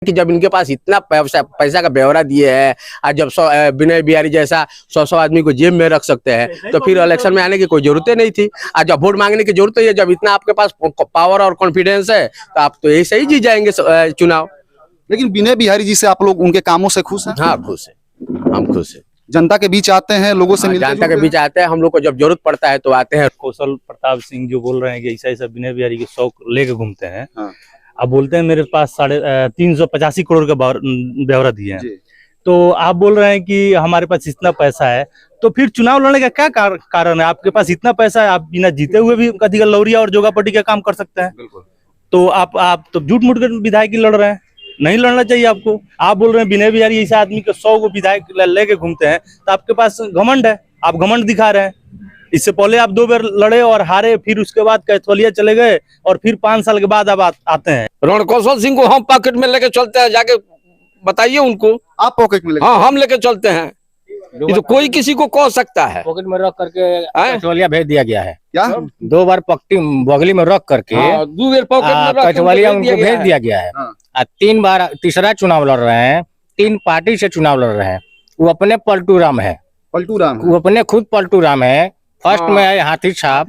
कि जब इनके पास इतना पैसा का ब्यौरा दिए है, और जब विनय बिहारी जैसा 100 आदमी को जेब में रख सकते हैं, तो फिर इलेक्शन में आने की कोई जरूरत नहीं थी। और जब वोट मांगने की जरूरत है, जब इतना आपके पास पावर और कॉन्फिडेंस है, तो आप तो ऐसे ही जीत जाएंगे चुनाव। लेकिन विनय बिहारी जी से आप लोग उनके कामों से खुश हैं? हाँ खुश है, हम खुश है। जनता के बीच आते हैं, लोगों से मिलते हैं? जनता के बीच आते हैं, हम लोग को जब जरूरत पड़ता है तो आते हैं। कौशल प्रताप सिंह जो बोल रहे हैं कि ऐसा ऐसा विनय बिहारी के शौक लेके घूमते हैं। हाँ। अब बोलते हैं मेरे पास 385 करोड़ का ब्यौरा दिए हैं, तो आप बोल रहे हैं कि हमारे पास इतना पैसा है, तो फिर चुनाव लड़ने का क्या कारण है? आपके पास इतना पैसा है, आप बिना जीते हुए भी कभी लौरिया और जोगापट्टी का काम कर सकते हैं। तो आप तो झूठ मूठ कर विधायक लड़ रहे हैं, नहीं लड़ना चाहिए आपको। आप बोल रहे हैं विनय बिहारी ऐसे आदमी को 100 को विधायक लेके घूमते हैं, तो आपके पास घमंड है, आप घमंड दिखा रहे हैं। इससे पहले आप 2 बार लड़े और हारे, फिर उसके बाद कैथोलिया चले गए, और फिर 5 साल के बाद अब आते हैं। रणकौशल सिंह को हम पॉकेट में लेके चलते हैं, जाके बताइए उनको। आप पॉकेट में लेके? हाँ, हम लेके चलते हैं। ये तो कोई किसी को कह सकता है। पॉकेट में रख करके कैथोलिया भेज दिया गया है। क्या? 2 बार पक्टी बगली में रख करके कैथोलिया उनको भेज दिया गया है। 3 बार तीसरा चुनाव लड़ रहे हैं, 3 पार्टी से चुनाव लड़ रहे हैं। वो अपने पलटू राम है, वो अपने खुद पलटू राम है। फर्स्ट में आए हाथी छाप,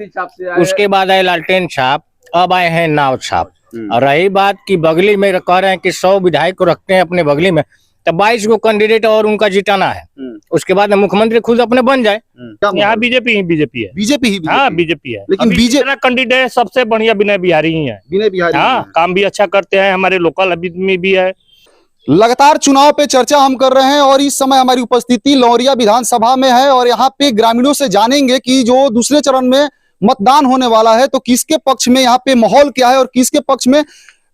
उसके बाद आए लालटेन छाप, अब आए हैं नाव छाप। और रही बात की बगली में कह रहे हैं कि 100 विधायक को रखते हैं अपने बगली में, तो 22 को कैंडिडेट और उनका जिताना है। उसके बाद मुख्यमंत्री खुद अपने बन जाए। यहाँ बीजेपी है। बीजेपी ही? हाँ बीजेपी है, लेकिन बीजेपी कैंडिडेट सबसे बढ़िया विनय बिहारी ही है। विनय बिहारी? हाँ, काम भी अच्छा करते हैं, हमारे लोकल आदमी भी है। लगातार चुनाव पे चर्चा हम कर रहे हैं और इस समय हमारी उपस्थिति लौरिया विधानसभा में है, और यहाँ पे ग्रामीणों से जानेंगे कि जो दूसरे चरण में मतदान होने वाला है, तो किसके पक्ष में यहाँ पे माहौल क्या है और किसके पक्ष में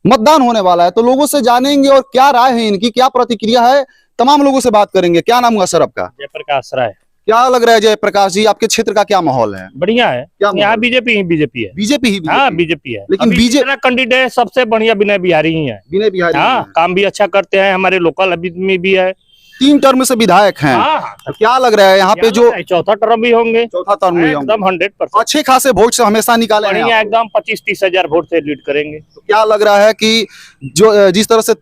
मतदान होने वाला है। तो लोगों से जानेंगे और क्या राय है इनकी, क्या प्रतिक्रिया है, तमाम लोगों से बात करेंगे। क्या नाम हुआ सर आपका? जयप्रकाश राय। क्या लग रहा है जयप्रकाश जी, आपके क्षेत्र का क्या माहौल है? बढ़िया है, यहाँ बीजेपी है। बीजेपी ही? हाँ बीजेपी है, लेकिन बीजेपी कैंडिडेट सबसे बढ़िया विनय बिहारी ही है। विनय बिहारी? हाँ, काम भी अच्छा करते हैं, हमारे लोकल आदमी भी है। 3 टर्म से विधायक हैं। तो क्या लग रहा है यहाँ पे जो चौथा टर्म भी होंगे? चौथा टर्म में एकदम 100% अच्छे खासे वोट से हमेशा निकाले हैं, एकदम 25-30 हजार वोट से लीड करेंगे। तो क्या लग रहा है कि जो जिस तरह से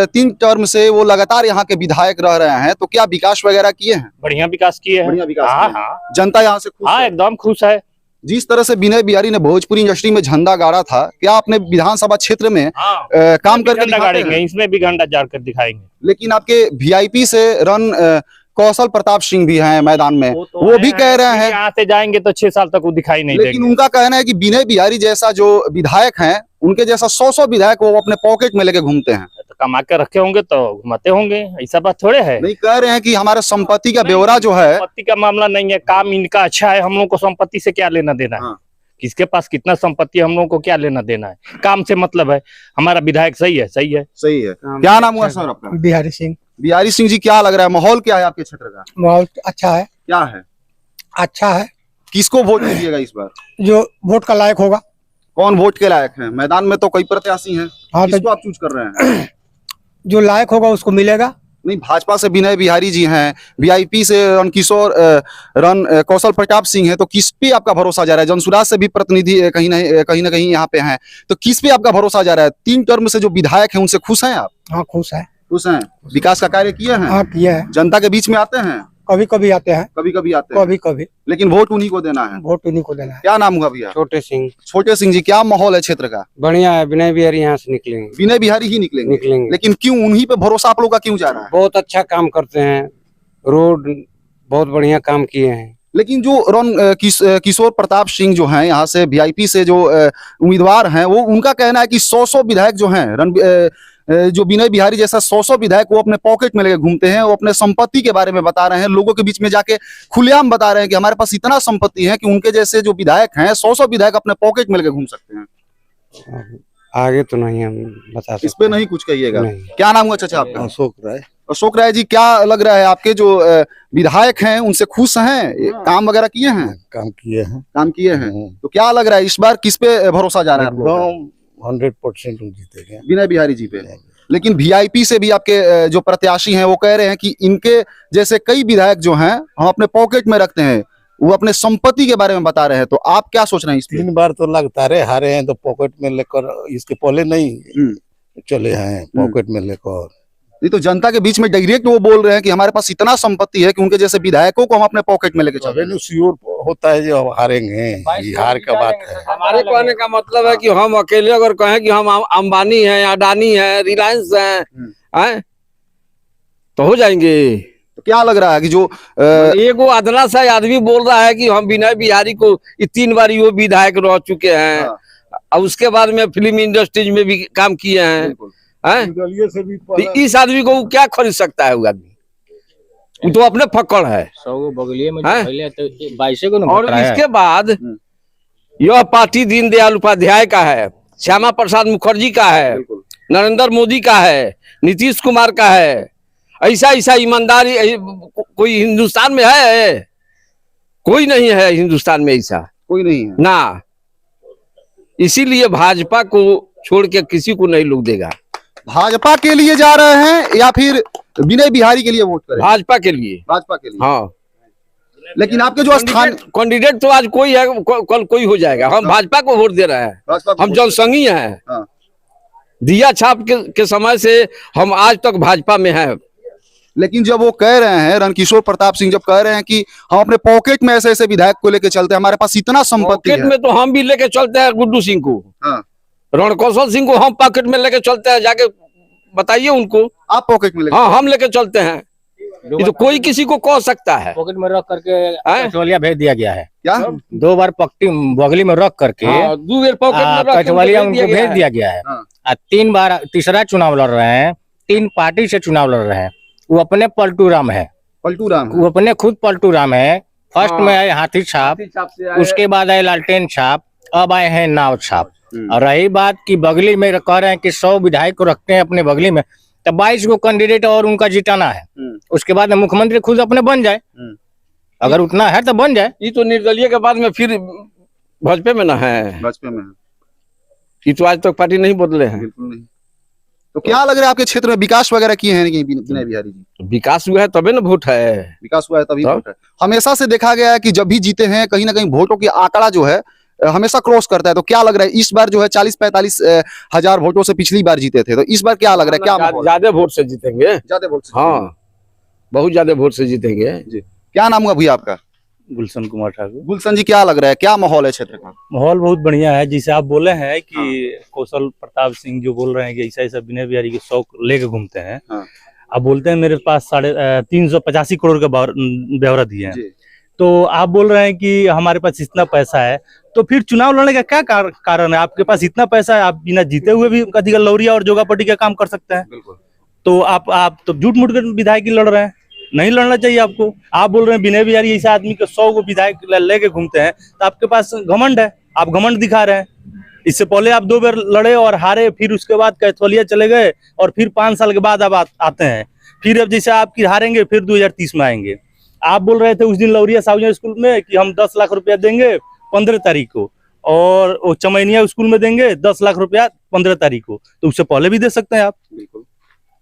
3 टर्म से वो लगातार यहाँ के विधायक रह रहे हैं, तो क्या विकास वगैरह किए हैं? बढ़िया विकास किए हैं। बढ़िया विकास? हाँ, जनता यहाँ से खुश है? एकदम खुश है। जिस तरह से विनय बिहारी ने भोजपुरी इंडस्ट्री में झंडा गाड़ा था, क्या अपने विधानसभा क्षेत्र में काम करके दिखाएंगे? इसमें भी झंडा जार कर दिखाएंगे। लेकिन आपके वीआईपी से रन कौशल प्रताप सिंह भी हैं मैदान में, वो भी कह रहे हैं यहाँ से जाएंगे तो 6 साल तक वो दिखाई नहीं देंगे। लेकिन उनका कहना है कि विनय बिहारी जैसा जो विधायक हैं, उनके जैसा 100 विधायक वो अपने पॉकेट में लेके घूमते हैं। तो कमा के रखे होंगे तो घुमाते होंगे, ऐसा बात थोड़े है। नहीं, कह रहे हैं कि हमारे संपत्ति का ब्यौरा जो है, संपत्ति का मामला नहीं है, काम इनका अच्छा है, हम लोग को संपत्ति से क्या लेना देना है। किसके पास कितना संपत्ति है, हम लोगों को क्या लेना देना है, काम से मतलब है। हमारा विधायक सही है। सही है। क्या नाम हुआ सर आपका? बिहारी सिंह। बिहारी सिंह जी, क्या लग रहा है माहौल क्या है आपके क्षेत्र का? माहौल अच्छा है। क्या है? अच्छा है। किसको वोट दीजिएगा इस बार? जो वोट का लायक होगा। कौन वोट के लायक है? मैदान में तो कई प्रत्याशी हैं। हाँ, किसको आप चूज कर रहे हैं? जो लायक होगा उसको मिलेगा। नहीं, भाजपा से विनय बिहारी जी हैं, वीआईपी से कौशल प्रताप सिंह है, तो किस पे आपका भरोसा जा रहा है? जनसुराज से भी प्रतिनिधि कहीं ना कहीं यहाँ पे हैं, तो किस पे आपका भरोसा जा रहा है? 3 टर्म से जो विधायक हैं उनसे खुश हैं आप? हाँ खुश है। खुश हैं? विकास का कार्य किए हैं? हाँ किए हैं। जनता के बीच में आते हैं? कभी कभी आते हैं। कभी आते हैं? कभी। लेकिन वोट उन्हीं को देना है? वोट उन्हीं को देना है। क्या नाम हुआ भैया? छोटे सिंह। छोटे सिंह जी, क्या माहौल है क्षेत्र का? बढ़िया है, विनय बिहारी यहाँ से निकलेंगे। विनय बिहारी ही निकलेंगे? लेकिन क्यों उन्हीं पे भरोसा आप लोग का क्यों जा रहा है? बहुत अच्छा काम करते हैं, रोड बहुत बढ़िया काम किए हैं। लेकिन जो किशोर प्रताप सिंह जो हैं यहाँ से वीआईपी से जो उम्मीदवार हैं, वो उनका कहना है कि 100 विधायक जो हैं, जो विनय बिहारी जैसा 100 विधायक वो अपने पॉकेट में लेके घूमते हैं। वो अपने संपत्ति के बारे में बता रहे हैं, लोगों के बीच में जाके खुलेआम बता रहे हैं कि हमारे पास इतना संपत्ति है कि उनके जैसे जो विधायक हैं 100 विधायक अपने पॉकेट में लेके घूम सकते हैं। आगे तो नहीं हम बता सकते। इस पे नहीं कुछ कहिएगा। क्या नाम हुआ चाचा आपका? अशोक राय। अशोक राय जी, क्या लग रहा है आपके जो विधायक हैं उनसे खुश हैं? काम वगैरह किए हैं? काम किए हैं। काम किए हैं। तो क्या लग रहा है इस बार किस पे भरोसा जा रहा है? 100% जीतेंगे विनय बिहारी जी पे। लेकिन वीआईपी से भी आपके जो प्रत्याशी हैं वो कह रहे हैं कि इनके जैसे कई विधायक जो हैं हम अपने पॉकेट में रखते हैं, वो अपने संपत्ति के बारे में बता रहे हैं। तो आप क्या सोच रहे हैं इस पे? 3 बार तो लगातार हारे हैं, तो पॉकेट में लेकर इसके पहले नहीं चले हैं पॉकेट में लेकर। नहीं तो जनता के बीच में डायरेक्ट वो बोल रहे हैं कि हमारे पास इतना संपत्ति है कि उनके जैसे विधायकों को हम अपने पॉकेट में लेके चलते हैं। रेवेन्यू श्योर होता है जो हारेंगे, ये हार का बात है। हमारे कहने का मतलब है कि हम अकेले अगर कहें कि हम अंबानी हैं, अडानी है, रिलायंस हैं, तो हो जाएंगे। तो क्या लग रहा है कि जो एगो अदना सा आदमी बोल रहा है कि हम विनय बिहारी को 3 बार वो विधायक रह चुके हैं और उसके बाद में फिल्म इंडस्ट्रीज में भी काम किए हैं, दलीय से भी तो इस आदमी को वो क्या खरीद सकता है? वो आदमी वो तो अपने फक्कड़ है। 100 बगलिए में हैं? पहले तो 22 को और इसके बाद यह पार्टी दीनदयाल उपाध्याय का है, श्यामा प्रसाद मुखर्जी का है, नरेंद्र मोदी का है, नीतीश कुमार का है। ऐसा ऐसा ईमानदारी कोई हिंदुस्तान में है? कोई नहीं है हिंदुस्तान में, ऐसा कोई नहीं है ना। इसीलिए भाजपा को छोड़ के किसी को नहीं लोग देगा। भाजपा के लिए जा रहे हैं या फिर विनय बिहारी के लिए वोट करें? भाजपा के लिए। भाजपा के लिए। हाँ, लेकिन आपके जो स्थान कैंडिडेट तो आज कोई है, कल कोई हो जाएगा। हम भाजपा को वोट दे रहे हैं, भाजपा को हम वोट जनसंघी हैं। हाँ। दिया छाप के समय से हम आज तक भाजपा में हैं। लेकिन जब वो कह रहे हैं, रणकिशोर प्रताप सिंह जब कह रहे हैं कि हम अपने पॉकेट में ऐसे ऐसे विधायक को लेके चलते हैं, हमारे पास इतना संपत्ति पॉकेट है। में तो हम भी लेके चलते हैं गुड्डू सिंह को, हाँ। रणकौशल सिंह को हम पॉकेट में लेके चलते हैं। जाके बताइए उनको। आप पॉकेट में लेके हाँ, हम लेके चलते हैं। ये तो कोई किसी को कह सकता है। पॉकेट में रख करके कचवलिया भेज दिया गया है। क्या 2 बार पक्टी बगली में रख करके हाँ, 2 बार पॉकेट में रख के कचवलिया भेज उनको भेज दिया गया है। हाँ। 3 बार तीसरा चुनाव लड़ रहे हैं, 3 पार्टी से चुनाव लड़ रहे हैं। वो अपने पलटू राम है, पलटू राम वो अपने खुद पलटू राम है। फर्स्ट में आए हाथी छाप, उसके बाद आए लालटेन छाप, अब आए हैं नाव छाप। और रही बात की बगली में कह रहे हैं कि 100 विधायक को रखते हैं अपने बगली में, तो 22 को कैंडिडेट और उनका जिताना है। उसके बाद मुख्यमंत्री खुद अपने बन जाए, अगर उतना है तो बन जाए। ये तो निर्दलीय के बाद में फिर भाजपा में ना है। भाजपा में ये तो आज तक पार्टी नहीं बदले हैं। बिल्कुल नहीं। तो क्या लग रहा है आपके क्षेत्र में विकास वगैरह किए हैं नहीं विनय बिहारी जी? तो विकास हुआ है तबे ना वोट है। विकास हुआ है तभी तो? वोट है। हमेशा से देखा गया है कि जब भी जीते हैं कहीं ना कहीं वोटों की आंकड़ा जो है हमेशा क्रॉस करता है। तो क्या लग रहा है इस बार जो है 40-45 हजार वोटों से पिछली बार जीते थे, तो इस बार क्या लग रहा है? क्या माहौल है? ज्यादा वोट से जीतेंगे। ज्यादा वोट से? हाँ, बहुत ज्यादा वोट से जीतेंगे। जी। क्या नाम हुआ भैया आपका? गुलशन कुमार ठाकुर। गुलशन जी, क्या लग रहा है, क्या माहौल है क्षेत्र का? माहौल बहुत बढ़िया है। जैसे आप बोले हैं कि कौशल प्रताप सिंह जो बोल रहे हैं कि ऐसा ऐसा विनय बिहारी के शौक लेके घूमते हैं। हाँ। आप बोलते हैं मेरे पास 385 करोड़ का ब्यौरा दिए हैं, तो आप बोल रहे हैं कि हमारे पास इतना पैसा है, तो फिर चुनाव लड़ने का क्या कारण है? आपके पास इतना पैसा है, आप बिना जीते हुए भी अधिक लौरिया और जोगापट्टी का काम कर सकते हैं। तो आप तो झूठ मूठ कर विधायक लड़ रहे हैं, नहीं लड़ना चाहिए आपको। आप बोल रहे हैं विनय बिहारी ऐसा आदमी के 100 को विधायक लेके घूमते हैं, तो आपके पास घमंड है, आप घमंड दिखा रहे हैं। इससे पहले आप 2 बार लड़े और हारे, फिर उसके बाद कैथोलिया चले गए और फिर 5 साल के बाद अब आते हैं। फिर अब जैसे आपकी हारेंगे फिर 2030 में आएंगे। आप बोल रहे थे उस दिन लौरिया सार्वजनिक स्कूल में कि हम 10 लाख रुपया देंगे 15 तारीख को, और चमैनिया स्कूल में देंगे 10 लाख रुपया 15 तारीख को, तो उससे पहले भी दे सकते हैं आप।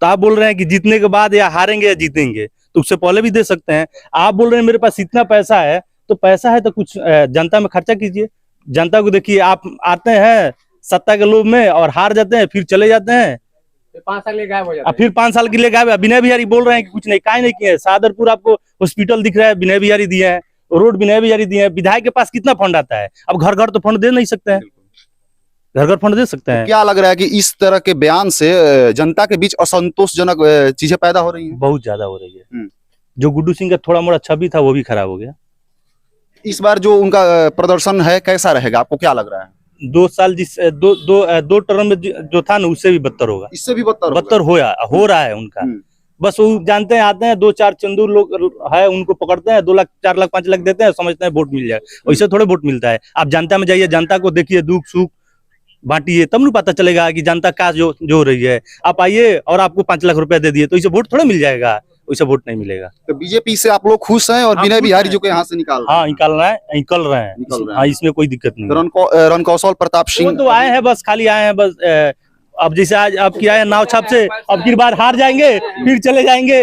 तो आप बोल रहे हैं कि जीतने के बाद या हारेंगे या जीतेंगे, तो उससे पहले भी दे सकते हैं। आप बोल रहे हैं मेरे पास इतना पैसा है, तो पैसा है तो कुछ जनता में खर्चा कीजिए। जनता को देखिए, आप आते हैं सत्ता के लोभ में और हार जाते हैं, फिर चले जाते हैं, 5 साल के गायब हो जाते हैं। फिर 5 साल के लिए गायब। विनय बिहारी बोल रहे हैं कि कुछ नहीं, काय नहीं किए। सादरपुर आपको हॉस्पिटल दिख रहा है, विनय बिहारी दिए हैं, रोड विनय बिहारी दिए हैं। विधायक के पास कितना फंड आता है? अब घर घर तो फंड दे नहीं सकते हैं, घर घर फंड दे सकते हैं। क्या लग रहा है कि इस तरह के बयान से जनता के बीच असंतोषजनक चीजें पैदा हो रही हैं? बहुत ज्यादा हो रही है। जो गुड्डू सिंह का थोड़ा मोड़ा छवि था वो भी खराब हो गया। इस बार जो उनका प्रदर्शन है कैसा रहेगा, आपको क्या लग रहा है? 2 साल दो टर्म में जो था ना, उससे भी बदतर होगा। इससे भी बदतर हो रहा है उनका। बस वो जानते हैं, आते हैं 2-4 चंदू लोग है, उनको पकड़ते हैं, 2 लाख 4 लाख 5 लाख देते हैं, समझते हैं वोट मिल जाए। वैसे थोड़े वोट मिलता है। आप जनता में जाइए, जनता को देखिए, दुख सुख बांटिए, तब नहीं पता चलेगा कि जनता का जो हो रही है। आप आइए और आपको 5 लाख रुपया दे दिए तो इसे वोट थोड़ा मिल जाएगा, वैसे वोट नहीं मिलेगा। तो बीजेपी से आप लोग खुश हैं और विनय बिहारी जो के यहाँ से निकाल रहे हैं। हाँ, इसमें कोई दिक्कत नहीं है। रणकौशल प्रताप सिंह तो आए हैं, बस खाली आए हैं बस। अब जैसे आज आपकी आए नाव छाप से, अब की बार हार जाएंगे फिर चले जाएंगे।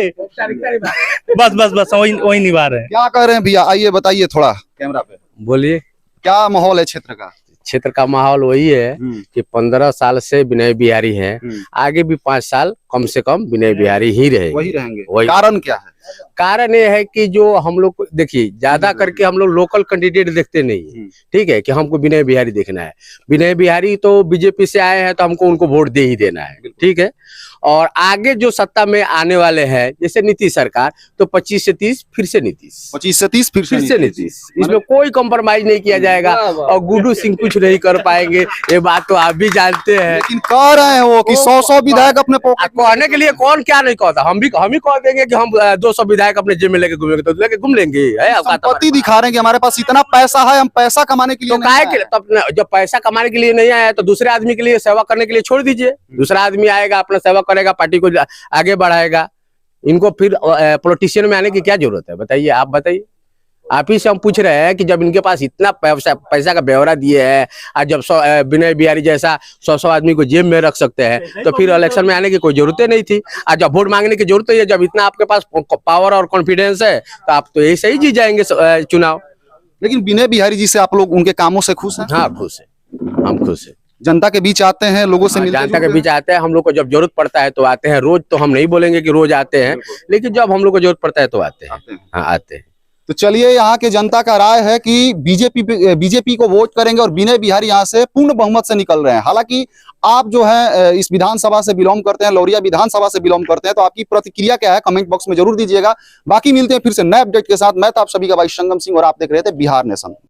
बस वही निभा रहे हैं। क्या कह रहे हैं भैया? आइए बताइए थोड़ा कैमरा पे। बोलिए। क्या माहौल है क्षेत्र का? क्षेत्र का माहौल वही है कि 15 साल से विनय बिहारी है, आगे भी 5 साल कम से कम विनय बिहारी ही रहे। वही रहेंगे। वही कारण क्या है? कारण ये है कि जो हम लोग देखिए ज्यादा करके हम लोग लोकल कैंडिडेट देखते नहीं, ठीक है, कि हमको विनय बिहारी देखना है। विनय बिहारी तो बीजेपी से आए हैं तो हमको उनको वोट दे ही देना है, ठीक है। और आगे जो सत्ता में आने वाले हैं जैसे नीतीश सरकार, तो 25 से 30 फिर से नीतीश, 25 से 30 फिर से नीतीश, इसमें कोई कॉम्प्रोमाइज नहीं किया जाएगा। और गुड्डू सिंह कुछ नहीं कर पाएंगे, ये बात तो आप भी जानते हैं। लेकिन कह रहे हैं वो कि 100 विधायक अपने पॉकेट में कहने के लिए कौन क्या नहीं कहता, हम ही कह देंगे कि हम 200 विधायक अपने जेब में लेके घूमेंगे, तो लेके घूम लेंगे। संपत्ति दिखा रहे हैं कि हमारे पास इतना पैसा है, हम पैसा कमाने के लिए तो काहे के तब जब पैसा कमाने के लिए नहीं आया तो दूसरे आदमी के लिए सेवा करने के लिए छोड़ दीजिए। दूसरा आदमी आएगा, अपना सेवा करेगा, पार्टी को आगे बढ़ाएगा। इनको फिर पॉलिटिशियन में आने की क्या जरूरत है, बताइए, आप बताइए। आप ही से हम पूछ रहे हैं कि जब इनके पास इतना पैसा का ब्यौरा दिए है, और जब विनय बिहारी जैसा 100 आदमी को जेब में रख सकते हैं, तो फिर इलेक्शन में आने की कोई जरूरत नहीं थी। और जब वोट मांगने की जरूरत है, जब इतना आपके पास पावर और कॉन्फिडेंस है, तो आप तो ऐसे ही जीत जाएंगे चुनाव। लेकिन विनय बिहारी जी से आप लोग उनके कामों से खुश हैं? हाँ खुश है, हम खुश है। जनता के बीच आते हैं, लोगों से मिलते जनता के बीच आते हैं, हम लोग को जब जरूरत पड़ता है तो आते हैं। रोज तो हम नहीं बोलेंगे कि रोज आते हैं, लेकिन जब हम लोग को जरूरत पड़ता है तो आते हैं। हाँ आते हैं। तो चलिए, यहाँ के जनता का राय है कि बीजेपी को वोट करेंगे और विनय बिहारी यहाँ से पूर्ण बहुमत से निकल रहे हैं। हालांकि आप जो है इस विधानसभा से बिलोंग करते हैं, लौरिया विधानसभा से बिलोंग करते हैं, तो आपकी प्रतिक्रिया क्या है कमेंट बॉक्स में जरूर दीजिएगा। बाकी मिलते हैं फिर से नए अपडेट के साथ। मैं तो आप सभी का भाई संगम सिंह और आप देख रहे थे बिहार नेशन।